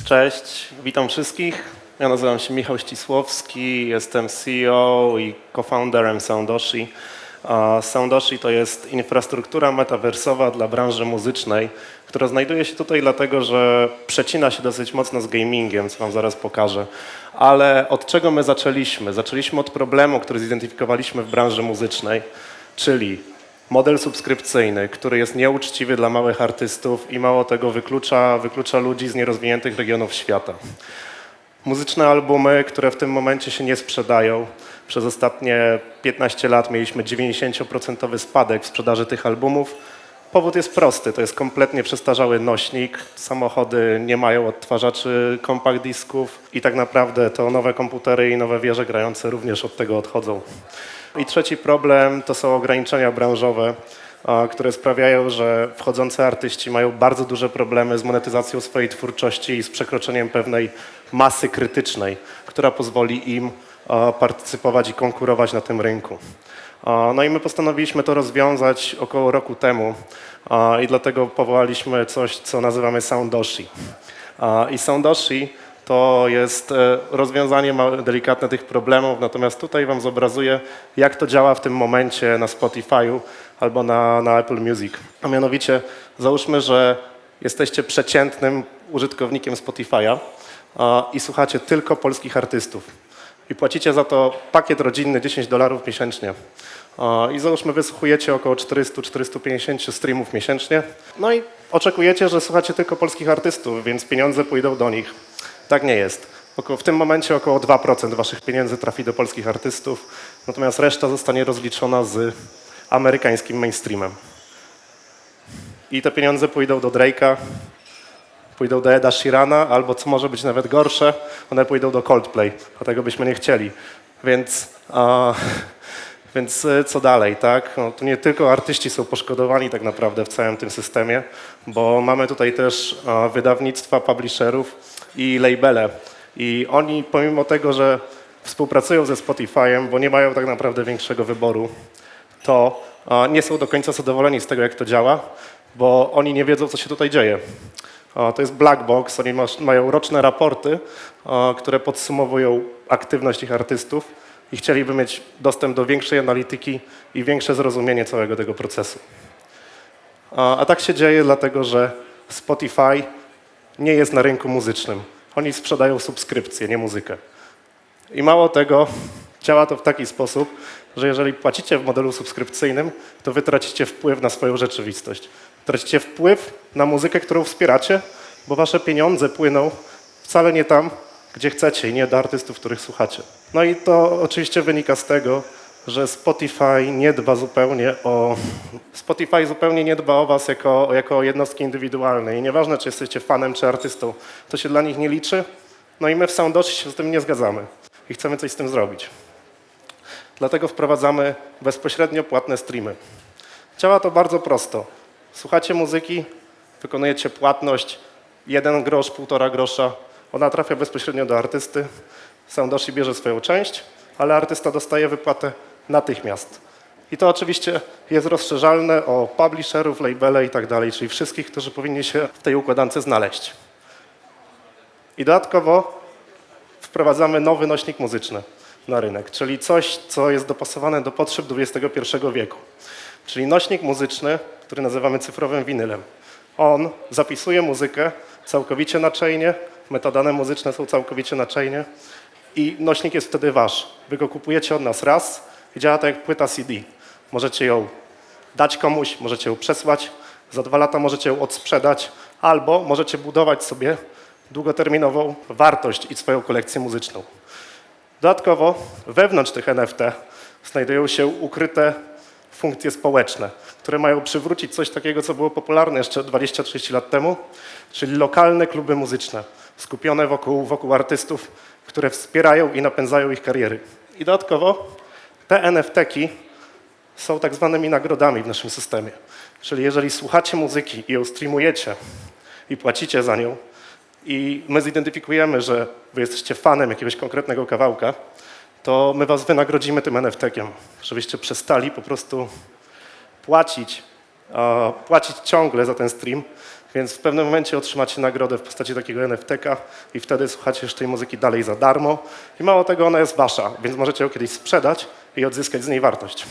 Cześć, witam wszystkich. Ja nazywam się Michał Ścisłowski, jestem CEO i co-founderem Soundoshi. Soundoshi to jest infrastruktura metaversowa dla branży muzycznej, która znajduje się tutaj dlatego, że przecina się dosyć mocno z gamingiem, co wam zaraz pokażę. Ale od czego my zaczęliśmy? Zaczęliśmy od problemu, który zidentyfikowaliśmy w branży muzycznej, czyli model subskrypcyjny, który jest nieuczciwy dla małych artystów i mało tego wyklucza ludzi z nierozwiniętych regionów świata. Muzyczne albumy, które w tym momencie się nie sprzedają. Przez ostatnie 15 lat mieliśmy 90% spadek w sprzedaży tych albumów. Powód jest prosty, to jest kompletnie przestarzały nośnik, samochody nie mają odtwarzaczy compact disków i tak naprawdę to nowe komputery i nowe wieże grające również od tego odchodzą. I trzeci problem to są ograniczenia branżowe, które sprawiają, że wchodzący artyści mają bardzo duże problemy z monetyzacją swojej twórczości i z przekroczeniem pewnej masy krytycznej, która pozwoli im partycypować i konkurować na tym rynku. No i my postanowiliśmy to rozwiązać około roku temu i dlatego powołaliśmy coś, co nazywamy Soundoshi. I Soundoshi to jest rozwiązanie delikatne tych problemów, natomiast tutaj wam zobrazuję, jak to działa w tym momencie na Spotify'u albo na Apple Music. A mianowicie załóżmy, że jesteście przeciętnym użytkownikiem Spotify'a i słuchacie tylko polskich artystów i płacicie za to pakiet rodzinny $10 miesięcznie. I załóżmy, wysłuchujecie około 400-450 streamów miesięcznie. No i oczekujecie, że słuchacie tylko polskich artystów, więc pieniądze pójdą do nich. Tak nie jest. W tym momencie około 2% waszych pieniędzy trafi do polskich artystów, natomiast reszta zostanie rozliczona z amerykańskim mainstreamem. I te pieniądze pójdą do Drake'a, pójdą do Eda Sheerana, albo co może być nawet gorsze, one pójdą do Coldplay, a tego byśmy nie chcieli. Więc co dalej, tak? No, tu nie tylko artyści są poszkodowani tak naprawdę w całym tym systemie, bo mamy tutaj też wydawnictwa, publisherów i labele. I oni pomimo tego, że współpracują ze Spotify'em, bo nie mają tak naprawdę większego wyboru, to nie są do końca zadowoleni z tego, jak to działa, bo oni nie wiedzą, co się tutaj dzieje. To jest black box, oni mają roczne raporty, które podsumowują aktywność ich artystów i chcieliby mieć dostęp do większej analityki i większe zrozumienie całego tego procesu. A tak się dzieje dlatego, że Spotify nie jest na rynku muzycznym. Oni sprzedają subskrypcje, nie muzykę. I mało tego, działa to w taki sposób, że jeżeli płacicie w modelu subskrypcyjnym, to wy tracicie wpływ na swoją rzeczywistość. Tracicie wpływ na muzykę, którą wspieracie, bo wasze pieniądze płyną wcale nie tam, gdzie chcecie i nie do artystów, których słuchacie. No i to oczywiście wynika z tego, że Spotify zupełnie nie dba o was jako o jednostki indywidualne i nieważne, czy jesteście fanem, czy artystą, to się dla nich nie liczy. No i my w Soundoshi się z tym nie zgadzamy i chcemy coś z tym zrobić. Dlatego wprowadzamy bezpośrednio płatne streamy. Działa to bardzo prosto. Słuchacie muzyki, wykonujecie płatność 1 grosz, 1,5 grosza. Ona trafia bezpośrednio do artysty. Soundoshi bierze swoją część, ale artysta dostaje wypłatę natychmiast. I to oczywiście jest rozszerzalne o publisherów, labele i tak dalej, czyli wszystkich, którzy powinni się w tej układance znaleźć. I dodatkowo wprowadzamy nowy nośnik muzyczny na rynek, czyli coś, co jest dopasowane do potrzeb XXI wieku. Czyli nośnik muzyczny, który nazywamy cyfrowym winylem. On zapisuje muzykę całkowicie na chainie, metadane muzyczne są całkowicie na chainie i nośnik jest wtedy wasz. Wy go kupujecie od nas raz i działa to jak płyta CD. Możecie ją dać komuś, możecie ją przesłać, za 2 lata możecie ją odsprzedać albo możecie budować sobie długoterminową wartość i swoją kolekcję muzyczną. Dodatkowo wewnątrz tych NFT znajdują się ukryte funkcje społeczne, które mają przywrócić coś takiego, co było popularne jeszcze 20-30 lat temu, czyli lokalne kluby muzyczne, skupione wokół artystów, które wspierają i napędzają ich kariery. I dodatkowo te NFT-ki są tak zwanymi nagrodami w naszym systemie. Czyli jeżeli słuchacie muzyki i ją streamujecie i płacicie za nią i my zidentyfikujemy, że wy jesteście fanem jakiegoś konkretnego kawałka, to my was wynagrodzimy tym NFT-kiem, żebyście przestali po prostu płacić ciągle za ten stream, Więc w pewnym momencie otrzymacie nagrodę w postaci takiego NFT-ka i wtedy słuchacie już tej muzyki dalej za darmo. I mało tego, ona jest wasza, więc możecie ją kiedyś sprzedać i odzyskać z niej wartość.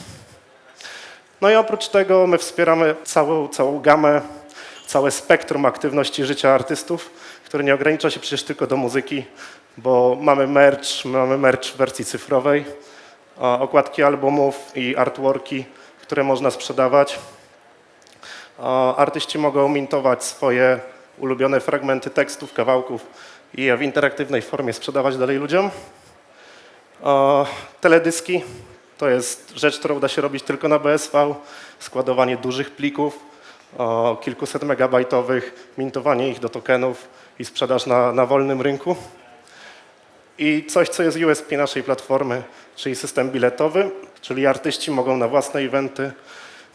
No i oprócz tego my wspieramy całą gamę, całe spektrum aktywności życia artystów, które nie ogranicza się przecież tylko do muzyki, bo mamy merch w wersji cyfrowej, okładki albumów i artworki, które można sprzedawać. Artyści mogą mintować swoje ulubione fragmenty tekstów, kawałków i je w interaktywnej formie sprzedawać dalej ludziom. Teledyski to jest rzecz, którą da się robić tylko na BSV, składowanie dużych plików, kilkuset megabajtowych, mintowanie ich do tokenów i sprzedaż na wolnym rynku. I coś, co jest USP naszej platformy, czyli system biletowy, czyli artyści mogą na własne eventy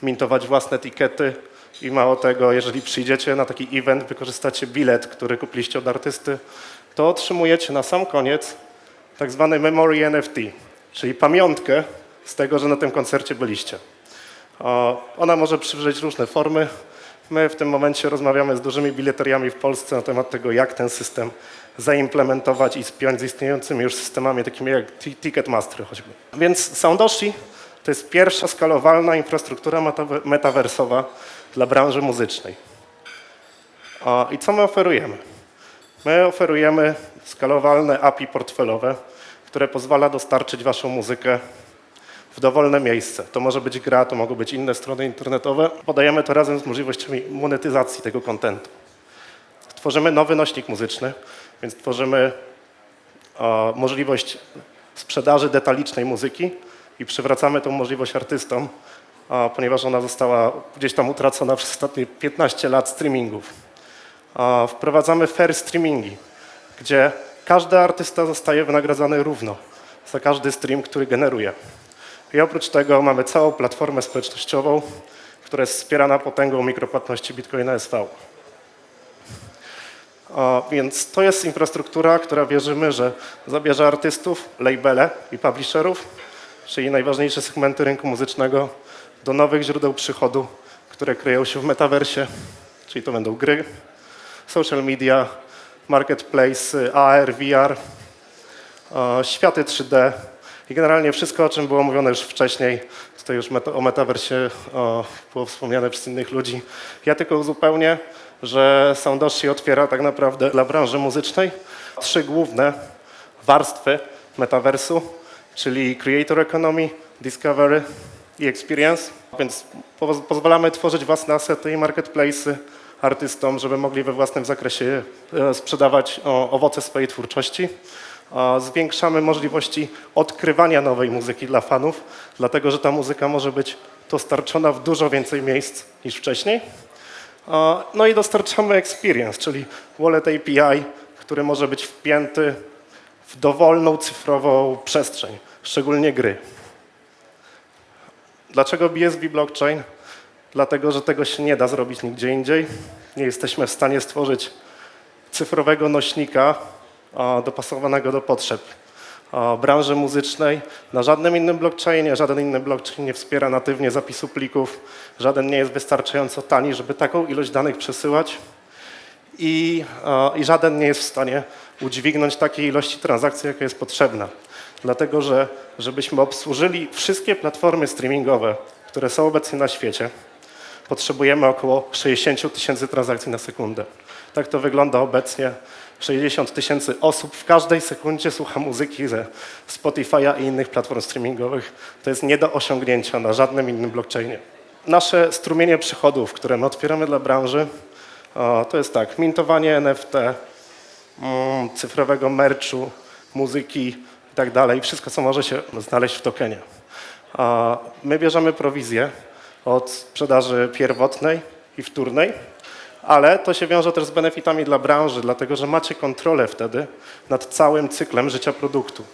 mintować własne etykiety i mało tego, jeżeli przyjdziecie na taki event, wykorzystacie bilet, który kupiliście od artysty, to otrzymujecie na sam koniec tak zwany memory NFT, czyli pamiątkę z tego, że na tym koncercie byliście. Ona może przywrzeć różne formy. My w tym momencie rozmawiamy z dużymi bileteriami w Polsce na temat tego, jak ten system zaimplementować i spiąć z istniejącymi już systemami, takimi jak Ticketmaster choćby. Więc Soundoshi to jest pierwsza skalowalna infrastruktura metaversowa dla branży muzycznej. I co my oferujemy? My oferujemy skalowalne API portfelowe, które pozwala dostarczyć waszą muzykę w dowolne miejsce. To może być gra, to mogą być inne strony internetowe. Podajemy to razem z możliwościami monetyzacji tego kontentu. Tworzymy nowy nośnik muzyczny, więc tworzymy możliwość sprzedaży detalicznej muzyki i przywracamy tą możliwość artystom, ponieważ ona została gdzieś tam utracona przez ostatnie 15 lat streamingów. Wprowadzamy fair streamingi, gdzie każdy artysta zostaje wynagradzany równo za każdy stream, który generuje. I oprócz tego mamy całą platformę społecznościową, która jest wspierana potęgą mikropłatności Bitcoina SV. Więc to jest infrastruktura, która wierzymy, że zabierze artystów, labele i publisherów, czyli najważniejsze segmenty rynku muzycznego, do nowych źródeł przychodu, które kryją się w metaversie, czyli to będą gry, social media, marketplace, AR, VR, światy 3D i generalnie wszystko, o czym było mówione już wcześniej. Tutaj już o metaversie było wspomniane przez innych ludzi. Ja tylko uzupełnię, że Soundoshi otwiera tak naprawdę dla branży muzycznej 3 główne warstwy metaversu, czyli Creator Economy, Discovery i Experience. Więc pozwalamy tworzyć własne asety i marketplace'y artystom, żeby mogli we własnym zakresie sprzedawać owoce swojej twórczości. Zwiększamy możliwości odkrywania nowej muzyki dla fanów, dlatego że ta muzyka może być dostarczona w dużo więcej miejsc niż wcześniej. No i dostarczamy experience, czyli wallet API, który może być wpięty w dowolną cyfrową przestrzeń, szczególnie gry. Dlaczego BSV Blockchain? Dlatego, że tego się nie da zrobić nigdzie indziej. Nie jesteśmy w stanie stworzyć cyfrowego nośnika dopasowanego do potrzeb branży muzycznej na żadnym innym blockchainie. Żaden inny blockchain nie wspiera natywnie zapisu plików. Żaden nie jest wystarczająco tani, żeby taką ilość danych przesyłać. I żaden nie jest w stanie udźwignąć takiej ilości transakcji, jaka jest potrzebna. Dlatego, że żebyśmy obsłużyli wszystkie platformy streamingowe, które są obecnie na świecie, potrzebujemy około 60 000 transakcji na sekundę. Tak to wygląda obecnie. 60 000 osób w każdej sekundzie słucha muzyki ze Spotify'a i innych platform streamingowych. To jest nie do osiągnięcia na żadnym innym blockchainie. Nasze strumienie przychodów, które my otwieramy dla branży, to jest tak, mintowanie NFT, cyfrowego merchu, muzyki i tak dalej, wszystko, co może się znaleźć w tokenie. My bierzemy prowizję od sprzedaży pierwotnej i wtórnej, ale to się wiąże też z benefitami dla branży, dlatego że macie kontrolę wtedy nad całym cyklem życia produktu.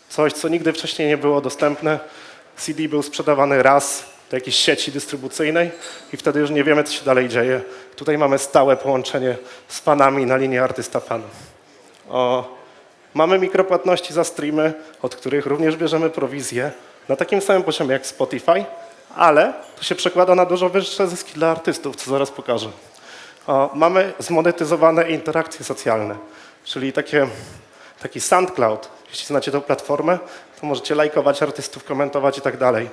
Coś, co nigdy wcześniej nie było dostępne. CD był sprzedawany raz do jakiejś sieci dystrybucyjnej i wtedy już nie wiemy, co się dalej dzieje. Tutaj mamy stałe połączenie z fanami na linii artysta-fan. Mamy mikropłatności za streamy, od których również bierzemy prowizję na takim samym poziomie jak Spotify, ale to się przekłada na dużo wyższe zyski dla artystów, co zaraz pokażę. Mamy zmonetyzowane interakcje socjalne, czyli taki SoundCloud. Jeśli znacie tę platformę, to możecie lajkować artystów, komentować i tak dalej.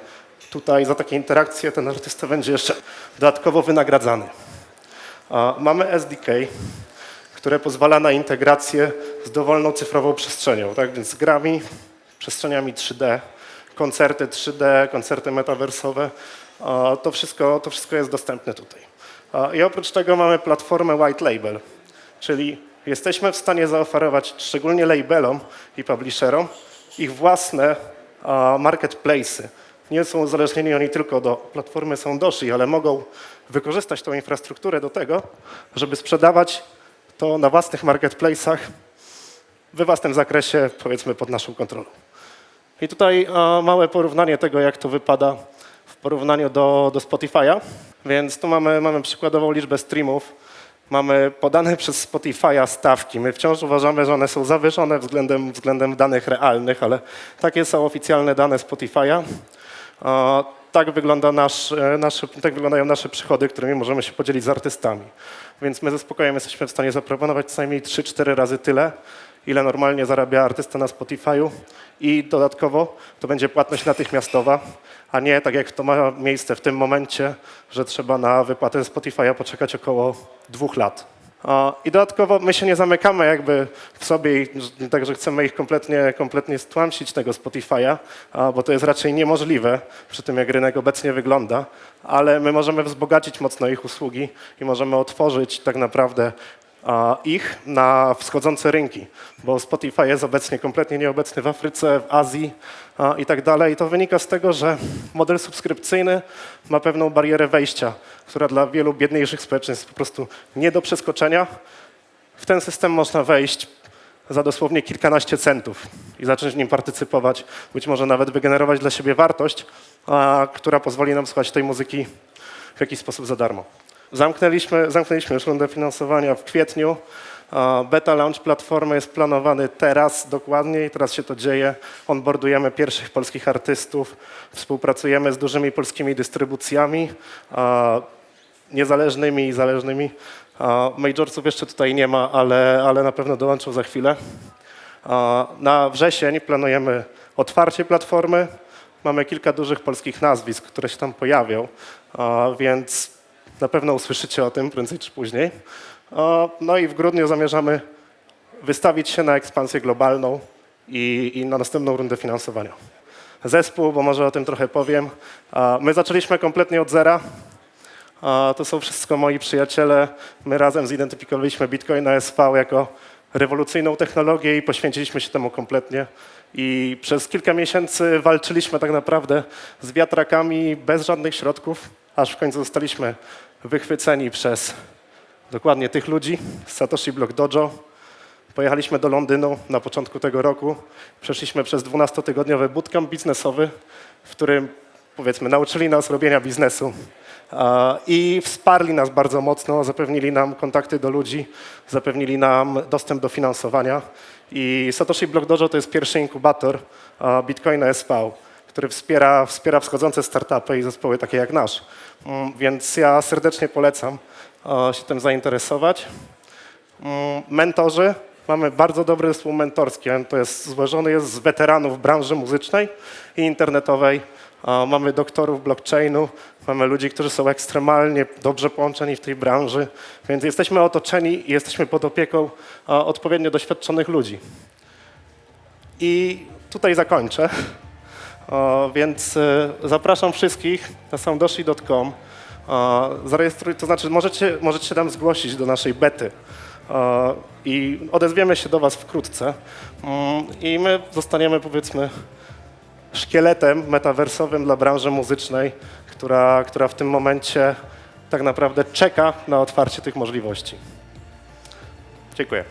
Tutaj za takie interakcje ten artysta będzie jeszcze dodatkowo wynagradzany. Mamy SDK, które pozwala na integrację z dowolną cyfrową przestrzenią, tak więc z grami, przestrzeniami 3D, koncerty 3D, koncerty metaversowe, to wszystko jest dostępne tutaj. I oprócz tego mamy platformę White Label, czyli jesteśmy w stanie zaoferować szczególnie labelom i publisherom ich własne marketplace'y. Nie są uzależnieni oni tylko do platformy Soundoshi, ale mogą wykorzystać tą infrastrukturę do tego, żeby sprzedawać to na własnych marketplace'ach we własnym zakresie, powiedzmy pod naszą kontrolą. I tutaj małe porównanie tego, jak to wypada w porównaniu do Spotify'a. Więc tu mamy przykładową liczbę streamów. Mamy podane przez Spotify'a stawki. My wciąż uważamy, że one są zawyżone względem danych realnych, ale takie są oficjalne dane Spotify'a. Tak wyglądają nasze przychody, którymi możemy się podzielić z artystami. Więc my ze spokojem jesteśmy w stanie zaproponować co najmniej 3-4 razy tyle, ile normalnie zarabia artysta na Spotify'u i dodatkowo to będzie płatność natychmiastowa, a nie tak jak to ma miejsce w tym momencie, że trzeba na wypłatę Spotify'a poczekać około 2 lat. I dodatkowo my się nie zamykamy jakby w sobie, także chcemy ich kompletnie stłamsić tego Spotify'a, bo to jest raczej niemożliwe przy tym, jak rynek obecnie wygląda, ale my możemy wzbogacić mocno ich usługi i możemy otworzyć tak naprawdę ich na wschodzące rynki, bo Spotify jest obecnie kompletnie nieobecny w Afryce, w Azji i tak dalej. I to wynika z tego, że model subskrypcyjny ma pewną barierę wejścia, która dla wielu biedniejszych społeczeństw jest po prostu nie do przeskoczenia. W ten system można wejść za dosłownie kilkanaście centów i zacząć w nim partycypować, być może nawet wygenerować dla siebie wartość, która pozwoli nam słuchać tej muzyki w jakiś sposób za darmo. Zamknęliśmy już rundę finansowania w kwietniu. Beta launch platformy jest planowany teraz dokładnie i teraz się to dzieje. Onboardujemy pierwszych polskich artystów, współpracujemy z dużymi polskimi dystrybucjami, niezależnymi i zależnymi. Majorsów jeszcze tutaj nie ma, ale na pewno dołączą za chwilę. Na wrzesień planujemy otwarcie platformy. Mamy kilka dużych polskich nazwisk, które się tam pojawią, więc na pewno usłyszycie o tym prędzej czy później. No i w grudniu zamierzamy wystawić się na ekspansję globalną i na następną rundę finansowania. Zespół, bo może o tym trochę powiem. My zaczęliśmy kompletnie od zera. To są wszystko moi przyjaciele. My razem zidentyfikowaliśmy Bitcoina SV jako rewolucyjną technologię i poświęciliśmy się temu kompletnie. I przez kilka miesięcy walczyliśmy tak naprawdę z wiatrakami bez żadnych środków, aż w końcu zostaliśmy wychwyceni przez dokładnie tych ludzi z Satoshi Block Dojo. Pojechaliśmy do Londynu na początku tego roku. Przeszliśmy przez 12-tygodniowy bootcamp biznesowy, w którym, powiedzmy, nauczyli nas robienia biznesu i wsparli nas bardzo mocno, zapewnili nam kontakty do ludzi, zapewnili nam dostęp do finansowania. I Satoshi Block Dojo to jest pierwszy inkubator Bitcoina SV, który wspiera wschodzące startupy i zespoły takie jak nasz. Więc ja serdecznie polecam się tym zainteresować. Mentorzy. Mamy bardzo dobry zespół mentorski. Złożony jest z weteranów branży muzycznej i internetowej. Mamy doktorów blockchainu, mamy ludzi, którzy są ekstremalnie dobrze połączeni w tej branży, więc jesteśmy otoczeni i jesteśmy pod opieką odpowiednio doświadczonych ludzi. I tutaj zakończę. Więc zapraszam wszystkich na soundoshi.com. To znaczy możecie się tam zgłosić do naszej bety i odezwiemy się do was wkrótce. I my zostaniemy, powiedzmy, szkieletem metaversowym dla branży muzycznej, która w tym momencie tak naprawdę czeka na otwarcie tych możliwości. Dziękuję.